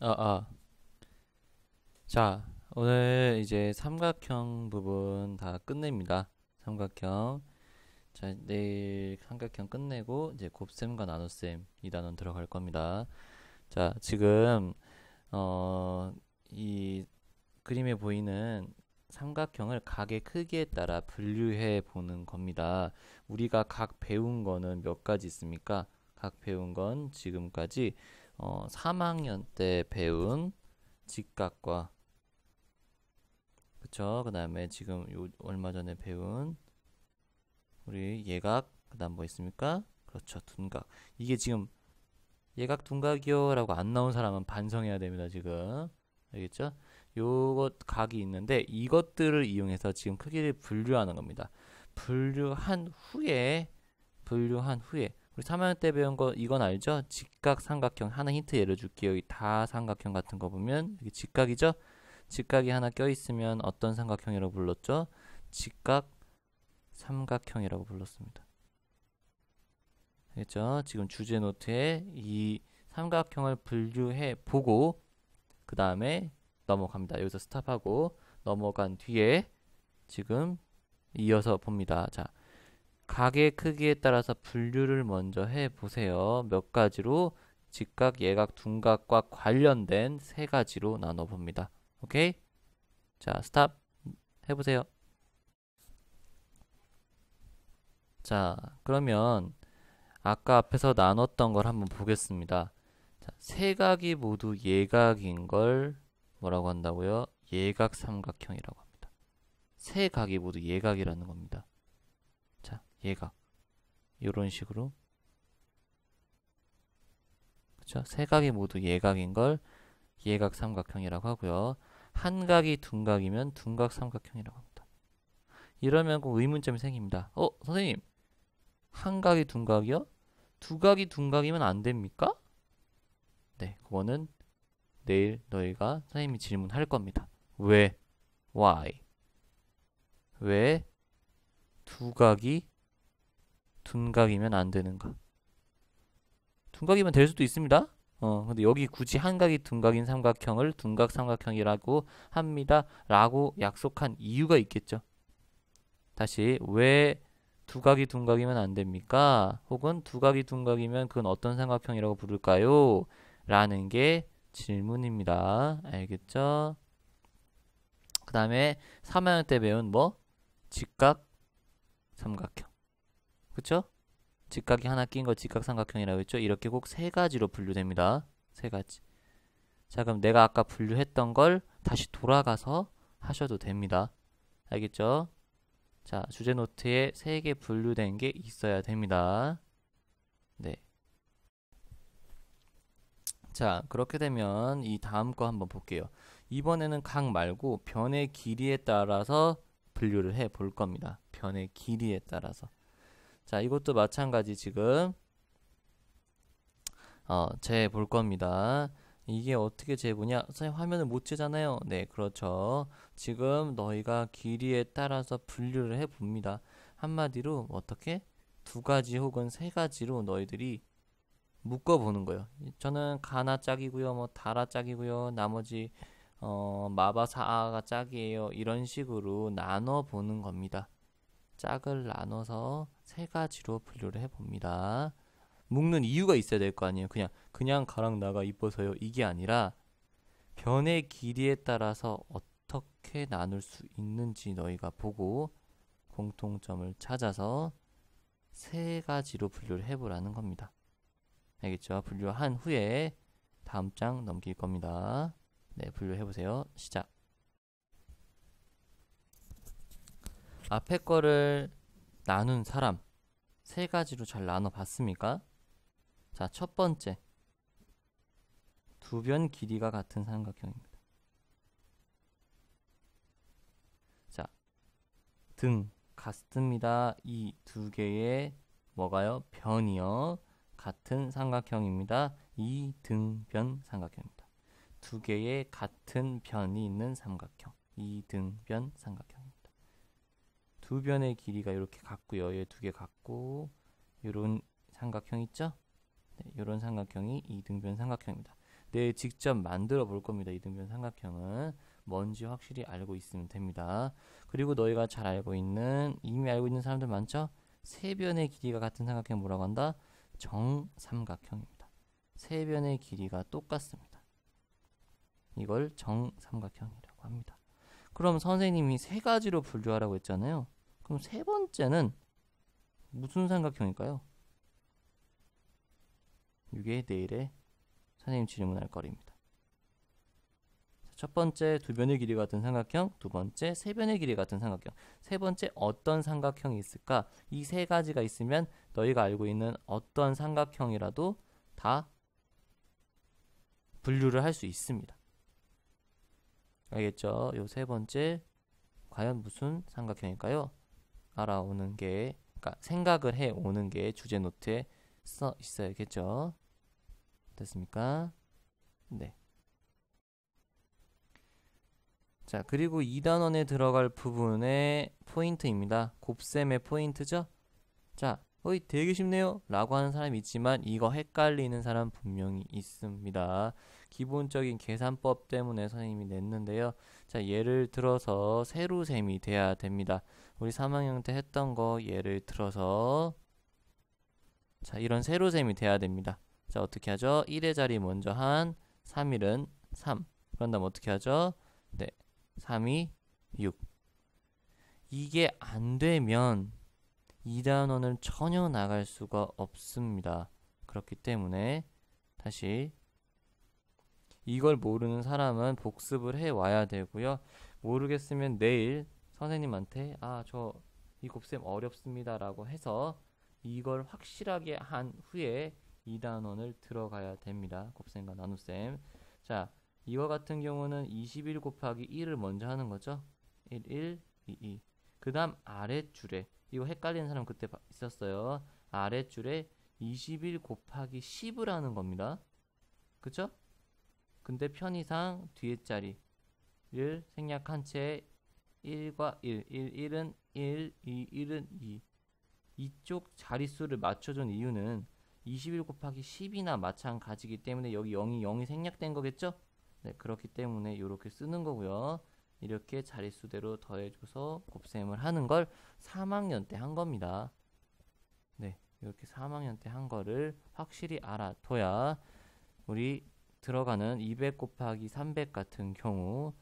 아, 아. 자, 오늘 이제 삼각형 부분 다 끝냅니다. 삼각형. 자, 내일 삼각형 끝내고 이제 곱셈과 나눗셈 이 단원 들어갈 겁니다. 자, 지금 이 그림에 보이는 삼각형을 각의 크기에 따라 분류해 보는 겁니다. 우리가 각 배운 거는 몇 가지 있습니까? 각 배운 건 지금까지 3학년 때 배운 직각과 그쵸. 그 다음에 지금 얼마 전에 배운 우리 예각, 그 다음 뭐 있습니까? 그렇죠. 둔각. 이게 지금 예각 둔각이요 라고 안 나온 사람은 반성해야 됩니다. 지금. 알겠죠? 요것 각이 있는데 이것들을 이용해서 지금 크기를 분류하는 겁니다. 분류한 후에 우리 3학년 때 배운 거 이건 알죠? 직각 삼각형 하나 힌트 예를 줄게요. 이 다 삼각형 같은 거 보면 이게 직각이죠? 직각이 하나 껴있으면 어떤 삼각형이라고 불렀죠? 직각 삼각형이라고 불렀습니다. 알겠죠? 지금 주제 노트에 이 삼각형을 분류해 보고 그 다음에 넘어갑니다. 여기서 스탑하고 넘어간 뒤에 지금 이어서 봅니다. 자, 각의 크기에 따라서 분류를 먼저 해 보세요. 몇 가지로 직각, 예각, 둔각과 관련된 세 가지로 나눠 봅니다. 오케이? 자, 스탑 해보세요. 자, 그러면 아까 앞에서 나눴던 걸 한번 보겠습니다. 자, 세 각이 모두 예각인 걸 뭐라고 한다고요? 예각 삼각형이라고 합니다. 세 각이 모두 예각이라는 겁니다. 자, 예각. 이런 식으로. 그쵸? 세 각이 모두 예각인 걸 예각 삼각형이라고 하고요. 한 각이 둔각이면 둔각 삼각형이라고 합니다. 이러면 꼭 의문점이 생깁니다. 선생님, 한 각이 둔각이요? 두 각이 둔각이면 안 됩니까? 네, 그거는 내일 너희가 선생님이 질문할 겁니다. 왜? Why? 왜 두 각이 둔각이면 안 되는가? 둔각이면 될 수도 있습니다. 근데 여기 굳이 한 각이 둔각인 삼각형을 둔각 삼각형이라고 합니다. 라고 약속한 이유가 있겠죠. 다시, 왜 두 각이 둔각이면 안 됩니까? 혹은 두 각이 둔각이면 그건 어떤 삼각형이라고 부를까요? 라는 게 질문입니다. 알겠죠? 그 다음에 3학년 때 배운 뭐? 직각 삼각형. 그쵸? 직각이 하나 낀 거 직각삼각형이라고 했죠? 이렇게 꼭 세 가지로 분류됩니다. 세 가지. 자, 그럼 내가 아까 분류했던 걸 다시 돌아가서 하셔도 됩니다. 알겠죠? 자, 주제 노트에 세 개 분류된 게 있어야 됩니다. 네. 자, 그렇게 되면 이 다음 거 한번 볼게요. 이번에는 각 말고 변의 길이에 따라서 분류를 해 볼 겁니다. 변의 길이에 따라서. 자, 이것도 마찬가지 지금 재볼 겁니다. 이게 어떻게 재보냐? 선생님 화면을 못 재잖아요. 네, 그렇죠. 지금 너희가 길이에 따라서 분류를 해봅니다. 한마디로 어떻게? 두 가지 혹은 세 가지로 너희들이 묶어보는 거예요. 저는 가나 짝이고요, 뭐 다라 짝이고요, 나머지 마바사아가 짝이에요. 이런 식으로 나눠보는 겁니다. 짝을 나눠서 세 가지로 분류를 해봅니다. 묶는 이유가 있어야 될 거 아니에요. 그냥 가랑 나가 이뻐서요. 이게 아니라 변의 길이에 따라서 어떻게 나눌 수 있는지 너희가 보고 공통점을 찾아서 세 가지로 분류를 해보라는 겁니다. 알겠죠? 분류한 후에 다음 장 넘길 겁니다. 네, 분류해보세요. 시작. 앞에 거를 나눈 사람 세 가지로 잘 나눠봤습니까? 자, 첫 번째. 두 변 길이가 같은 삼각형입니다. 자, 등 같습니다. 이 두 개의 뭐가요? 변이요. 같은 삼각형입니다. 이 등변 삼각형입니다. 두 개의 같은 변이 있는 삼각형. 이 등변 삼각형입니다. 두 변의 길이가 이렇게 같고요. 얘 두 개 같고 이런 삼각형 있죠? 네, 이런 삼각형이 이등변 삼각형입니다. 내일 직접 만들어 볼 겁니다. 이등변 삼각형은 뭔지 확실히 알고 있으면 됩니다. 그리고 너희가 잘 알고 있는, 이미 알고 있는 사람들 많죠? 세 변의 길이가 같은 삼각형 뭐라고 한다? 정삼각형입니다. 세 변의 길이가 똑같습니다. 이걸 정삼각형이라고 합니다. 그럼 선생님이 세 가지로 분류하라고 했잖아요. 그럼 세 번째는 무슨 삼각형일까요? 이게 내일의 선생님 질문할 거리입니다. 첫 번째 두 변의 길이 같은 삼각형, 두 번째 세 변의 길이 같은 삼각형, 세 번째 어떤 삼각형이 있을까? 이 세 가지가 있으면 너희가 알고 있는 어떤 삼각형이라도 다 분류를 할 수 있습니다. 알겠죠? 요 세 번째 과연 무슨 삼각형일까요? 알아오는 게, 그러니까 생각을 해 오는 게 주제 노트에 써 있어야겠죠? 됐습니까? 네. 자, 그리고 2단원에 들어갈 부분의 포인트입니다. 곱셈의 포인트죠? 자, 되게 쉽네요 라고 하는 사람이 있지만 이거 헷갈리는 사람 분명히 있습니다. 기본적인 계산법 때문에 선생님이 냈는데요. 자, 예를 들어서 세로셈이 돼야 됩니다. 우리 3학년 때 했던 거 예를 들어서, 자, 이런 세로셈이 돼야 됩니다. 자, 어떻게 하죠? 1의 자리 먼저 한 3일은 3. 그런 다음 어떻게 하죠? 네, 3이 6. 이게 안 되면 2단원을 전혀 나갈 수가 없습니다. 그렇기 때문에 다시 이걸 모르는 사람은 복습을 해 와야 되고요. 모르겠으면 내일 선생님한테 저 이 곱셈 어렵습니다 라고 해서 이걸 확실하게 한 후에 2단원을 들어가야 됩니다. 곱셈과 나눗셈. 자, 이거 같은 경우는 21 곱하기 1을 먼저 하는 거죠. 1, 1, 2, 2. 그 다음 아랫줄에, 이거 헷갈리는 사람 그때 있었어요. 아랫줄에 21 곱하기 10을 하는 겁니다. 그쵸? 근데 편의상 뒤에 자리를 생략한 채 1과 1, 1은 1, 2, 1은 2. 이쪽 자릿수를 맞춰준 이유는 21 곱하기 10이나 마찬가지이기 때문에 여기 0이 생략된 거겠죠? 네, 그렇기 때문에 이렇게 쓰는 거고요. 이렇게 자릿수대로 더해줘서 곱셈을 하는 걸 3학년 때 한 겁니다. 네, 이렇게 3학년 때 한 거를 확실히 알아둬야 우리 들어가는 200 곱하기 300 같은 경우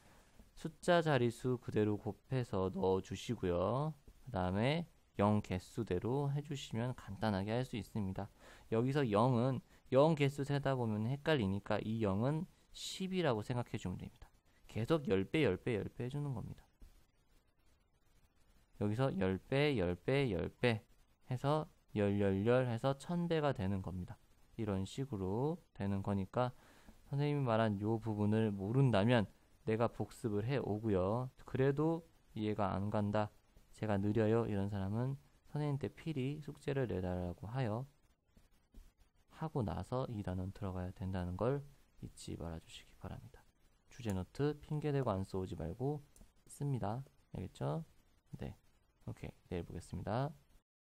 숫자 자릿수 그대로 곱해서 넣어주시고요. 그 다음에 0 개수대로 해주시면 간단하게 할 수 있습니다. 여기서 0은 0 개수 세다 보면 헷갈리니까 이 0은 10이라고 생각해 주면 됩니다. 계속 10배, 10배, 10배 해주는 겁니다. 여기서 10배, 10배, 10배 해서 10 해서 1000배가 되는 겁니다. 이런 식으로 되는 거니까 선생님이 말한 요 부분을 모른다면 내가 복습을 해 오고요. 그래도 이해가 안 간다, 제가 느려요, 이런 사람은 선생님한테 필히 숙제를 내달라고 하고 나서 2단원 들어가야 된다는 걸 잊지 말아주시기 바랍니다. 주제노트 핑계대고 안 써오지 말고 씁니다. 알겠죠? 네, 오케이, 내일 보겠습니다.